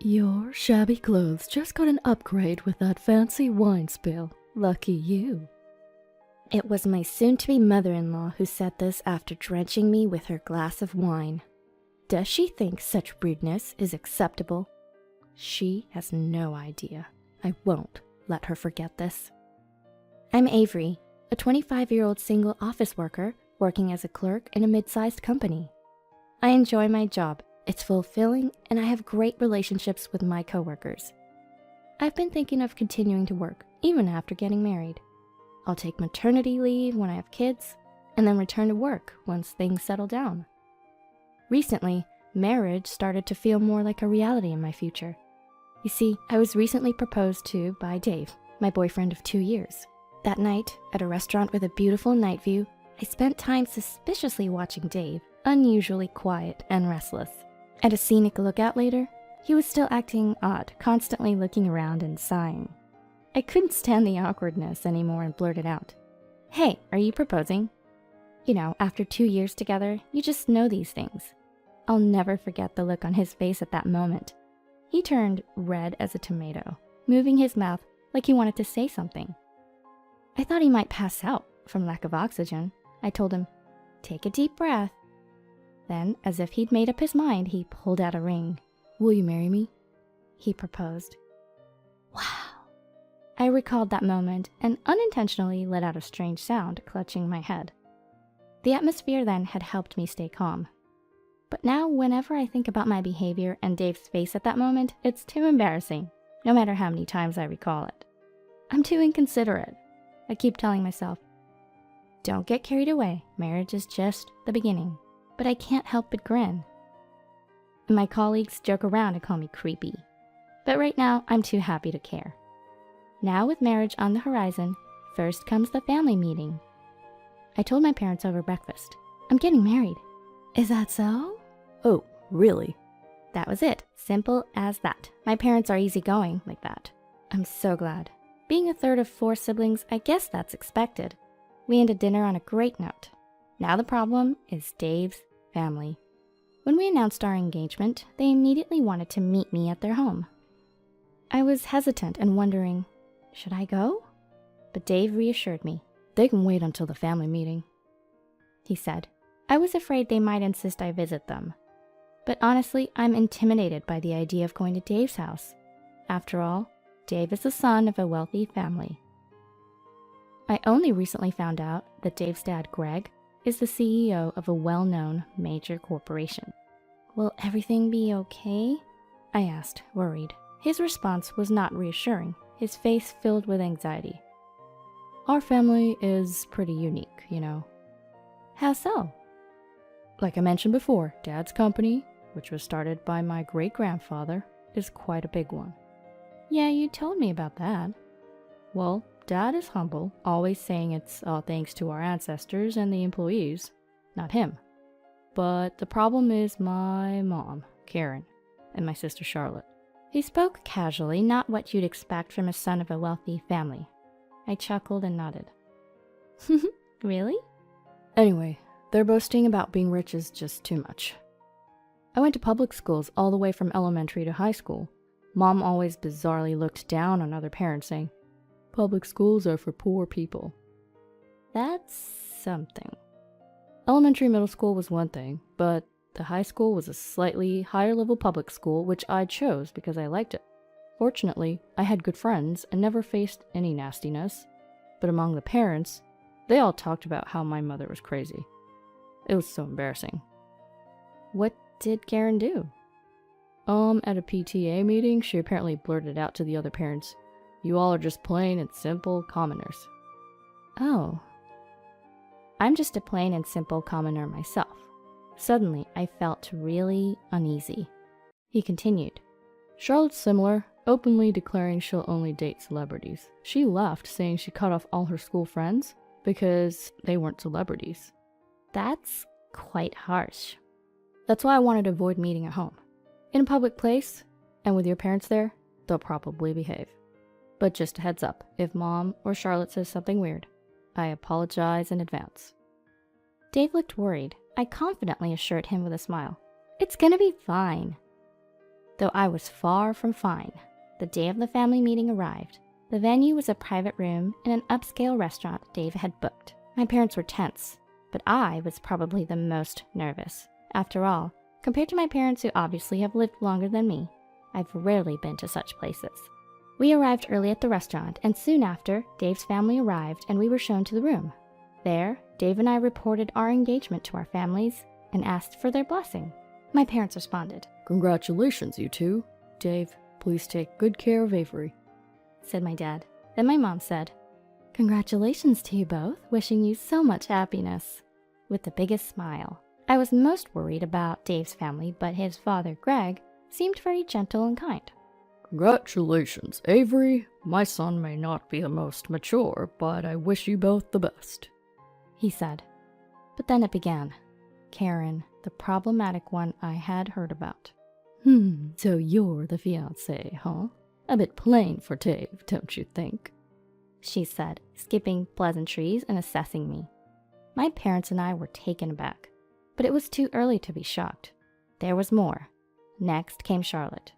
Your shabby clothes just got an upgrade with that fancy wine spill. Lucky you. It was my soon-to-be mother-in-law who said this after drenching me with her glass of wine. Does she think such rudeness is acceptable? She has no idea. I won't let her forget this. I'm Avery, a 25-year-old single office worker working as a clerk in a mid-sized company. I enjoy my job. It's fulfilling, and I have great relationships with my coworkers. I've been thinking of continuing to work, even after getting married. I'll take maternity leave when I have kids, and then return to work once things settle down. Recently, marriage started to feel more like a reality in my future. You see, I was recently proposed to by Dave, my boyfriend of 2 years. That night, at a restaurant with a beautiful night view, I spent time suspiciously watching Dave, unusually quiet and restless. At a scenic lookout later, he was still acting odd, constantly looking around and sighing. I couldn't stand the awkwardness anymore and blurted out, "Hey, are you proposing?" You know, after 2 years together, you just know these things. I'll never forget the look on his face at that moment. He turned red as a tomato, moving his mouth like he wanted to say something. I thought he might pass out from lack of oxygen. I told him, "Take a deep breath." Then, as if he'd made up his mind, he pulled out a ring. Will you marry me? He proposed. Wow. I recalled that moment and unintentionally let out a strange sound, clutching my head. The atmosphere then had helped me stay calm. But now, whenever I think about my behavior and Dave's face at that moment, it's too embarrassing, no matter how many times I recall it. I'm too inconsiderate. I keep telling myself, don't get carried away, marriage is just the beginning. But I can't help but grin. And my colleagues joke around and call me creepy. But right now, I'm too happy to care. Now with marriage on the horizon, first comes the family meeting. I told my parents over breakfast, I'm getting married. Is that so? Oh, really? That was it, simple as that. My parents are easygoing like that. I'm so glad. Being a third of 4 siblings, I guess that's expected. We ended dinner on a great note. Now the problem is Dave's family. When we announced our engagement, they immediately wanted to meet me at their home. I was hesitant and wondering, should I go? But Dave reassured me. They can wait until the family meeting, he said. I was afraid they might insist I visit them. But honestly, I'm intimidated by the idea of going to Dave's house. After all, Dave is the son of a wealthy family. I only recently found out that Dave's dad, Greg, is the CEO of a well-known major corporation. Will everything be okay? I asked, worried. His response was not reassuring, his face filled with anxiety. Our family is pretty unique, you know. How so? Like I mentioned before, Dad's company, which was started by my great-grandfather, is quite a big one. Yeah, you told me about that. Well, Dad is humble, always saying it's all thanks to our ancestors and the employees, not him. But the problem is my mom, Karen, and my sister Charlotte. He spoke casually, not what you'd expect from a son of a wealthy family. I chuckled and nodded. Really? Anyway, their boasting about being rich is just too much. I went to public schools all the way from elementary to high school. Mom always bizarrely looked down on other parents, saying, "Public schools are for poor people." That's something. Elementary middle school was one thing, but the high school was a slightly higher level public school, which I chose because I liked it. Fortunately, I had good friends and never faced any nastiness. But among the parents, they all talked about how my mother was crazy. It was so embarrassing. What did Karen do? At a PTA meeting, she apparently blurted out to the other parents, "You all are just plain and simple commoners." Oh. I'm just a plain and simple commoner myself. Suddenly, I felt really uneasy. He continued. Charlotte's similar, openly declaring she'll only date celebrities. She left, saying she cut off all her school friends because they weren't celebrities. That's quite harsh. That's why I wanted to avoid meeting at home. In a public place, and with your parents there, they'll probably behave. But just a heads up, if Mom or Charlotte says something weird, I apologize in advance. Dave looked worried. I confidently assured him with a smile. It's gonna be fine. though I was far from fine. The day of the family meeting arrived. The venue was a private room in an upscale restaurant Dave had booked. My parents were tense, but I was probably the most nervous. After all, compared to my parents who obviously have lived longer than me, I've rarely been to such places. We arrived early at the restaurant, and soon after, Dave's family arrived and we were shown to the room. There, Dave and I reported our engagement to our families and asked for their blessing. My parents responded, "Congratulations, you two. Dave, please take good care of Avery," said my dad. Then my mom said, "Congratulations to you both, wishing you so much happiness," with the biggest smile. I was most worried about Dave's family, but his father, Greg, seemed very gentle and kind. "Congratulations, Avery. My son may not be the most mature, but I wish you both the best," he said. But then it began. Karen, the problematic one I had heard about. So you're the fiancé, huh? A bit plain for Dave, don't you think?" she said, skipping pleasantries and assessing me. My parents and I were taken aback, but it was too early to be shocked. There was more. Next came Charlotte.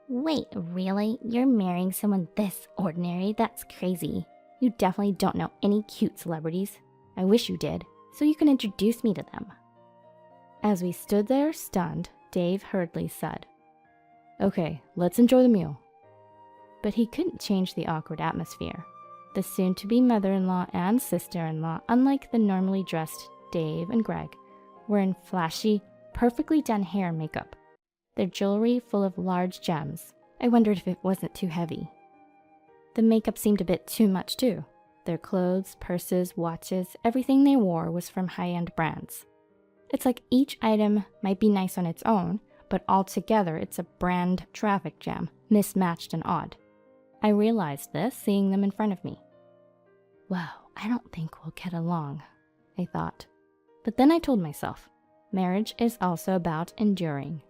"Wait, really? You're marrying someone this ordinary? That's crazy. You definitely don't know any cute celebrities. I wish you did, so you can introduce me to them." As we stood there stunned, Dave hurriedly said, "Okay, let's enjoy the meal." But he couldn't change the awkward atmosphere. The soon-to-be mother-in-law and sister-in-law, unlike the normally dressed Dave and Greg, were in flashy, perfectly done hair and makeup. Their jewelry full of large gems. I wondered if it wasn't too heavy. The makeup seemed a bit too much too. Their clothes, purses, watches, everything they wore was from high-end brands. It's like each item might be nice on its own, but altogether it's a brand traffic jam, mismatched and odd. I realized this seeing them in front of me. Wow, I don't think we'll get along, I thought. But then I told myself, marriage is also about enduring.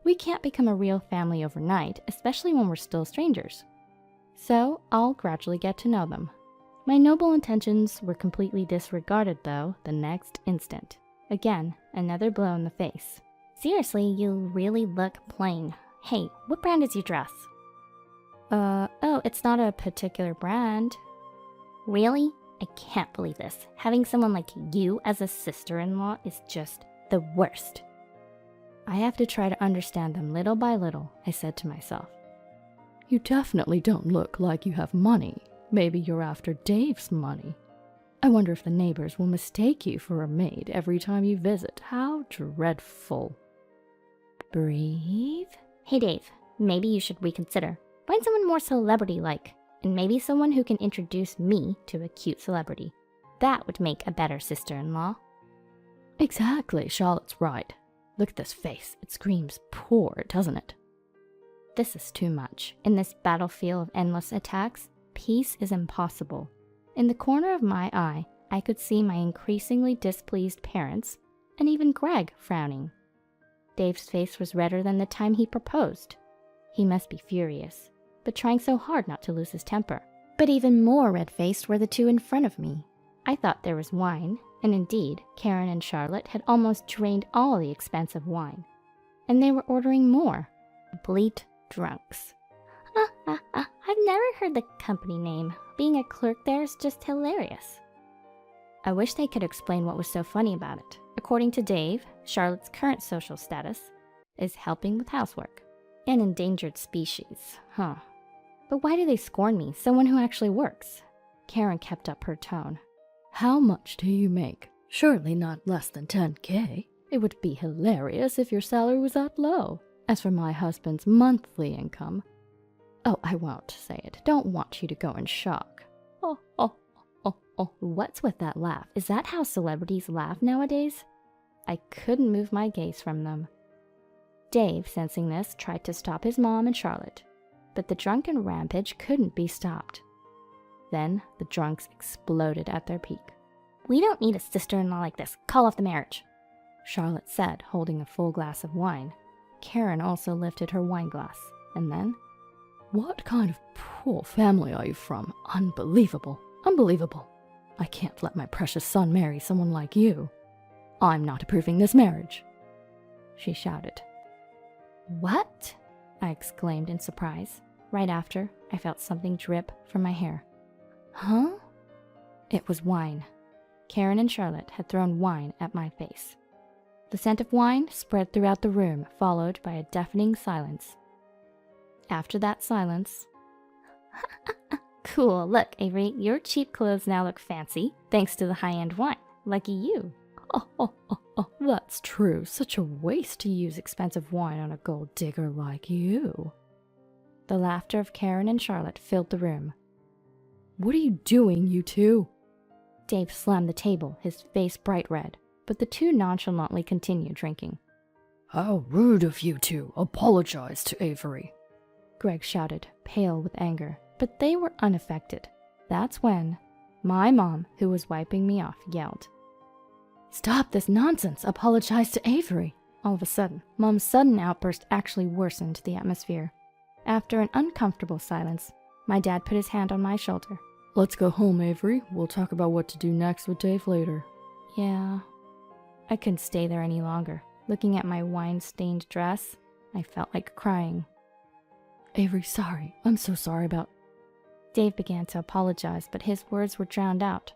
We can't become a real family overnight, especially when we're still strangers. So I'll gradually get to know them. My noble intentions were completely disregarded, though, the next instant. Again, another blow in the face. "Seriously, you really look plain. Hey, what brand is your dress?" Oh, it's not a particular brand." "Really? I can't believe this. Having someone like you as a sister-in-law is just the worst." I have to try to understand them little by little, I said to myself. "You definitely don't look like you have money. Maybe you're after Dave's money. I wonder if the neighbors will mistake you for a maid every time you visit. How dreadful." Breathe. "Hey Dave, maybe you should reconsider. Find someone more celebrity-like, and maybe someone who can introduce me to a cute celebrity. That would make a better sister-in-law." Exactly, Charlotte's right. Look at this face. It screams poor, doesn't it? This is too much. In this battlefield of endless attacks, peace is impossible. In the corner of my eye, I could see my increasingly displeased parents, and even Greg frowning. Dave's face was redder than the time he proposed. He must be furious, but trying so hard not to lose his temper. But even more red-faced were the two in front of me. I thought there was wine, and indeed, Karen and Charlotte had almost drained all the expensive wine. And they were ordering more. Complete drunks. I've never heard the company name. Being a clerk there is just hilarious. I wish they could explain what was so funny about it. According to Dave, Charlotte's current social status is helping with housework. An endangered species, huh? But why do they scorn me, someone who actually works? Karen kept up her tone. "How much do you make? Surely not less than 10K. It would be hilarious if your salary was that low. As for my husband's monthly income..." Oh, I won't say it. Don't want you to go in shock. Oh. What's with that laugh? Is that how celebrities laugh nowadays? I couldn't move my gaze from them. Dave, sensing this, tried to stop his mom and Charlotte, but the drunken rampage couldn't be stopped. Then the drunks exploded at their peak. "We don't need a sister-in-law like this. Call off the marriage," Charlotte said, holding a full glass of wine. Karen also lifted her wine glass, and then, "What kind of poor family are you from? Unbelievable. Unbelievable. I can't let my precious son marry someone like you. I'm not approving this marriage," she shouted. "What?" I exclaimed in surprise. Right after, I felt something drip from my hair. Huh? It was wine. Karen and Charlotte had thrown wine at my face. The scent of wine spread throughout the room, followed by a deafening silence. After that silence... Cool, look, Avery, your cheap clothes now look fancy, thanks to the high-end wine. Lucky you. Oh, that's true. Such a waste to use expensive wine on a gold digger like you. The laughter of Karen and Charlotte filled the room. What are you doing, you two? Dave slammed the table, his face bright red, but the two nonchalantly continued drinking. How rude of you two. Apologize to Avery. Greg shouted, pale with anger, but they were unaffected. That's when my mom, who was wiping me off, yelled, "Stop this nonsense! Apologize to Avery!" All of a sudden, Mom's sudden outburst actually worsened the atmosphere. After an uncomfortable silence, my dad put his hand on my shoulder. Let's go home, Avery. We'll talk about what to do next with Dave later. Yeah. I couldn't stay there any longer. Looking at my wine-stained dress, I felt like crying. Avery, sorry. I'm so sorry about... Dave began to apologize, but his words were drowned out.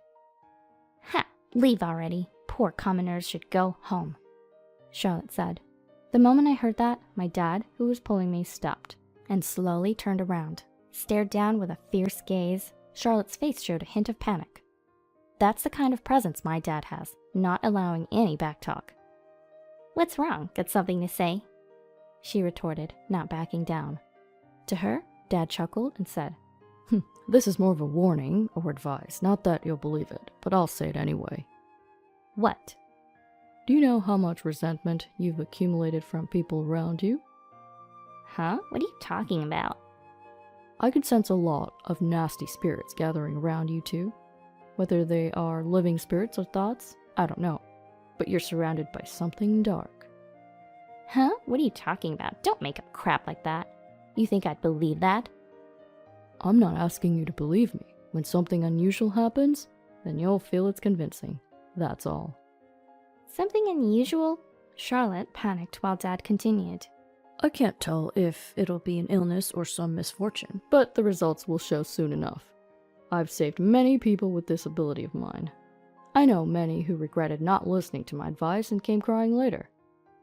Ha! Leave already. Poor commoners should go home, Charlotte said. The moment I heard that, my dad, who was pulling me, stopped and slowly turned around, stared down with a fierce gaze. Charlotte's face showed a hint of panic. That's the kind of presence my dad has, not allowing any backtalk. What's wrong? Got something to say? She retorted, not backing down. To her, Dad chuckled and said, This is more of a warning or advice, not that you'll believe it, but I'll say it anyway. What? Do you know how much resentment you've accumulated from people around you? Huh? What are you talking about? I can sense a lot of nasty spirits gathering around you two. Whether they are living spirits or thoughts, I don't know. But you're surrounded by something dark. Huh? What are you talking about? Don't make up crap like that. You think I'd believe that? I'm not asking you to believe me. When something unusual happens, then you'll feel it's convincing. That's all. Something unusual? Charlotte panicked while Dad continued. I can't tell if it'll be an illness or some misfortune, but the results will show soon enough. I've saved many people with this ability of mine. I know many who regretted not listening to my advice and came crying later.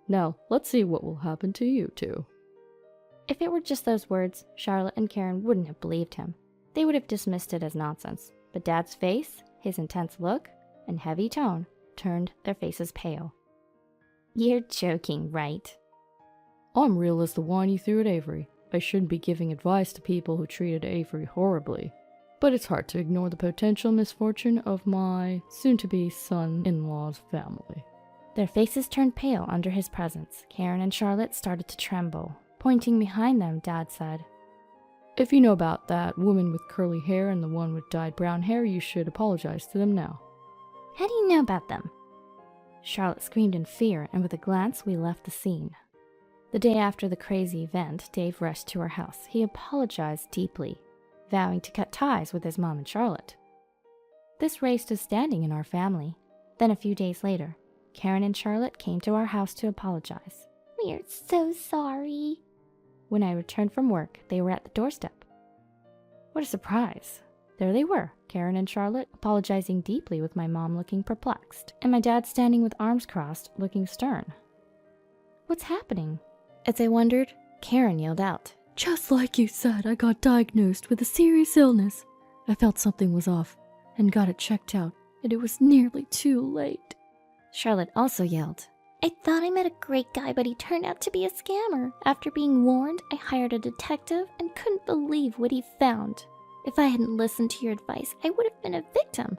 Now, let's see what will happen to you two. If it were just those words, Charlotte and Karen wouldn't have believed him. They would have dismissed it as nonsense. But Dad's face, his intense look, and heavy tone turned their faces pale. You're joking, right? I'm real as the wine you threw at Avery. I shouldn't be giving advice to people who treated Avery horribly. But it's hard to ignore the potential misfortune of my soon-to-be son-in-law's family. Their faces turned pale under his presence. Karen and Charlotte started to tremble. Pointing behind them, Dad said, If you know about that woman with curly hair and the one with dyed brown hair, you should apologize to them now. How do you know about them? Charlotte screamed in fear, and with a glance, we left the scene. The day after the crazy event, Dave rushed to our house. He apologized deeply, vowing to cut ties with his mom and Charlotte. This raised a standing in our family. Then a few days later, Karen and Charlotte came to our house to apologize. "We're so sorry." When I returned from work, they were at the doorstep. What a surprise. There they were, Karen and Charlotte apologizing deeply with my mom looking perplexed, and my dad standing with arms crossed, looking stern. What's happening? As I wondered, Karen yelled out, Just like you said, I got diagnosed with a serious illness. I felt something was off and got it checked out, and it was nearly too late. Charlotte also yelled, "I thought I met a great guy, but he turned out to be a scammer. After being warned, I hired a detective and couldn't believe what he found. If I hadn't listened to your advice, I would have been a victim."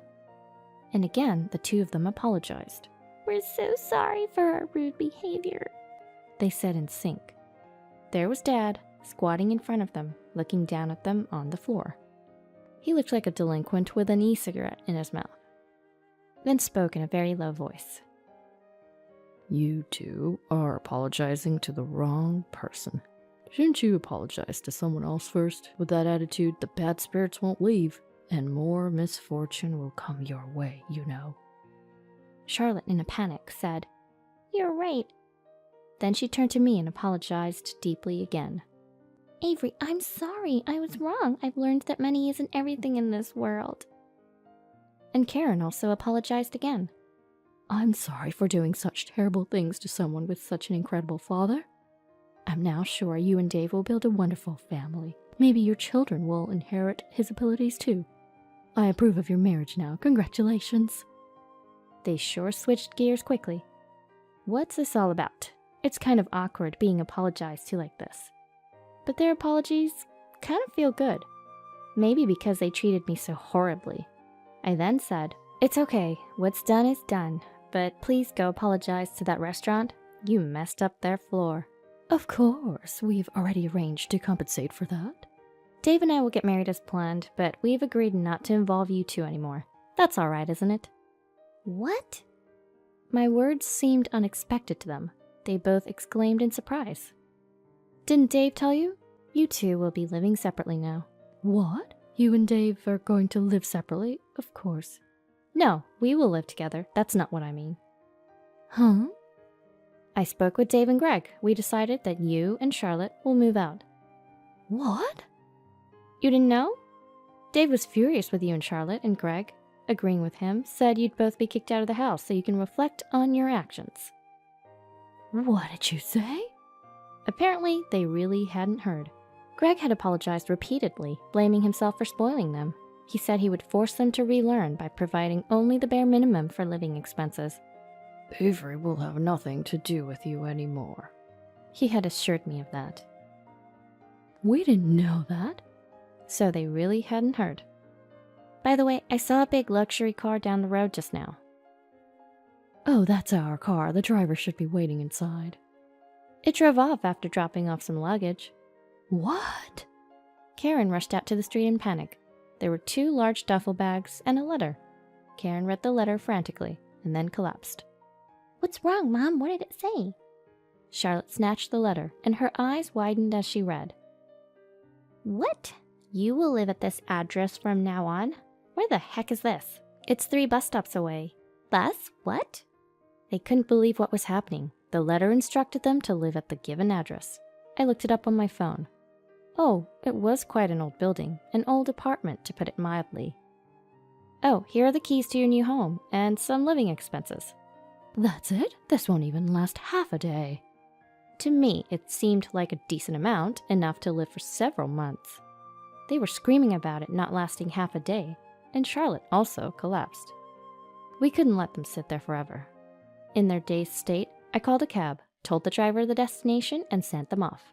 And again, the two of them apologized. "We're so sorry for our rude behavior," they said in sync. There was Dad, squatting in front of them, looking down at them on the floor. He looked like a delinquent with an e-cigarette in his mouth, then spoke in a very low voice. You two are apologizing to the wrong person. Shouldn't you apologize to someone else first? With that attitude, the bad spirits won't leave, and more misfortune will come your way, you know. Charlotte, in a panic, said, "You're right." Then she turned to me and apologized deeply again. Avery, I'm sorry. I was wrong. I've learned that money isn't everything in this world. And Karen also apologized again. I'm sorry for doing such terrible things to someone with such an incredible father. I'm now sure you and Dave will build a wonderful family. Maybe your children will inherit his abilities too. I approve of your marriage now. Congratulations. They sure switched gears quickly. What's this all about? It's kind of awkward being apologized to like this. But their apologies kind of feel good. Maybe because they treated me so horribly. I then said, "It's okay. What's done is done. But please go apologize to that restaurant. You messed up their floor." Of course, we've already arranged to compensate for that. Dave and I will get married as planned, but we've agreed not to involve you two anymore. That's all right, isn't it? What? My words seemed unexpected to them. They both exclaimed in surprise. Didn't Dave tell you? You two will be living separately now. What? You and Dave are going to live separately? Of course. No, we will live together. That's not what I mean. Huh? I spoke with Dave and Greg. We decided that you and Charlotte will move out. What? You didn't know? Dave was furious with you and Charlotte, and Greg, agreeing with him, said you'd both be kicked out of the house so you can reflect on your actions. What did you say? Apparently, they really hadn't heard. Greg had apologized repeatedly, blaming himself for spoiling them. He said he would force them to relearn by providing only the bare minimum for living expenses. Avery will have nothing to do with you anymore. He had assured me of that. We didn't know that. So they really hadn't heard. By the way, I saw a big luxury car down the road just now. Oh, that's our car. The driver should be waiting inside. It drove off after dropping off some luggage. What? Karen rushed out to the street in panic. There were 2 large duffel bags and a letter. Karen read the letter frantically and then collapsed. What's wrong, Mom? What did it say? Charlotte snatched the letter, and her eyes widened as she read. What? You will live at this address from now on? Where the heck is this? It's 3 bus stops away. Bus? What? They couldn't believe what was happening. The letter instructed them to live at the given address. I looked it up on my phone. Oh, it was quite an old building, an old apartment to put it mildly. Oh, here are the keys to your new home, and some living expenses. That's it? This won't even last half a day. To me, it seemed like a decent amount, enough to live for several months. They were screaming about it not lasting half a day, and Charlotte also collapsed. We couldn't let them sit there forever. In their dazed state, I called a cab, told the driver the destination, and sent them off.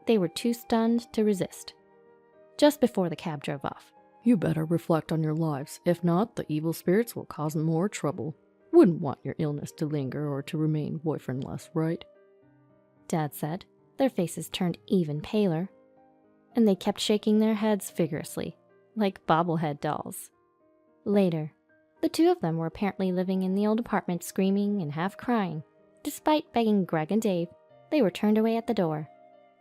They were too stunned to resist. Just before the cab drove off. You better reflect on your lives. If not, the evil spirits will cause more trouble. Wouldn't want your illness to linger or to remain boyfriendless, right? Dad said. Their faces turned even paler. And they kept shaking their heads vigorously, like bobblehead dolls. Later, the 2 of them were apparently living in the old apartment screaming and half crying. Despite begging Greg and Dave, they were turned away at the door.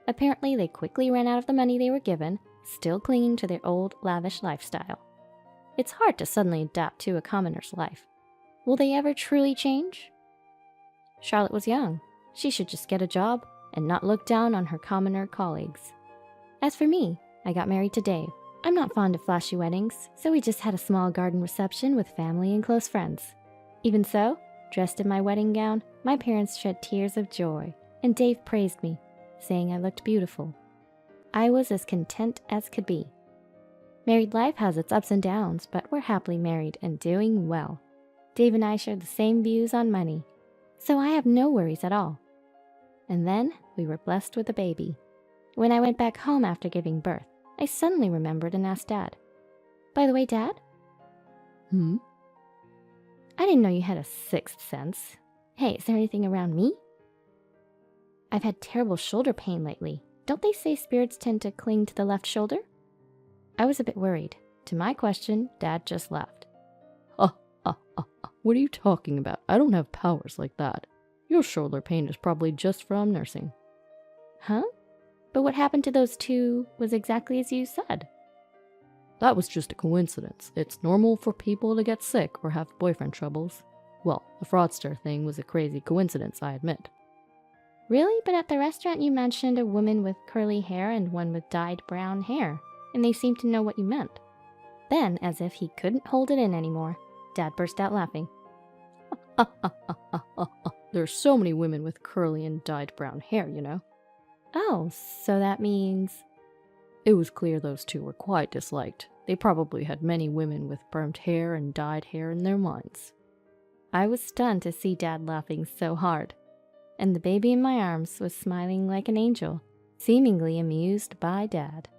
Apparently, they quickly ran out of the money they were given, still clinging to their old, lavish lifestyle. It's hard to suddenly adapt to a commoner's life. Will they ever truly change? Charlotte was young. She should just get a job and not look down on her commoner colleagues. As for me, I got married to Dave. I'm not fond of flashy weddings, so we just had a small garden reception with family and close friends. Even so, dressed in my wedding gown, my parents shed tears of joy, and Dave praised me, saying I looked beautiful. I was as content as could be. Married life has its ups and downs, but we're happily married and doing well. Dave and I share the same views on money, so I have no worries at all. And then we were blessed with a baby. When I went back home after giving birth, I suddenly remembered and asked Dad. By the way, Dad? I didn't know you had a 6th sense. Hey, is there anything around me? I've had terrible shoulder pain lately. Don't they say spirits tend to cling to the left shoulder? I was a bit worried. To my question, Dad just laughed. What are you talking about? I don't have powers like that. Your shoulder pain is probably just from nursing. Huh? But what happened to those 2 was exactly as you said. That was just a coincidence. It's normal for people to get sick or have boyfriend troubles. Well, the fraudster thing was a crazy coincidence, I admit. Really? But at the restaurant you mentioned a woman with curly hair and one with dyed brown hair, and they seemed to know what you meant. Then, as if he couldn't hold it in anymore, Dad burst out laughing. There's so many women with curly and dyed brown hair, you know. Oh, so that means... It was clear those two were quite disliked. They probably had many women with burnt hair and dyed hair in their minds. I was stunned to see Dad laughing so hard, and the baby in my arms was smiling like an angel, seemingly amused by Dad.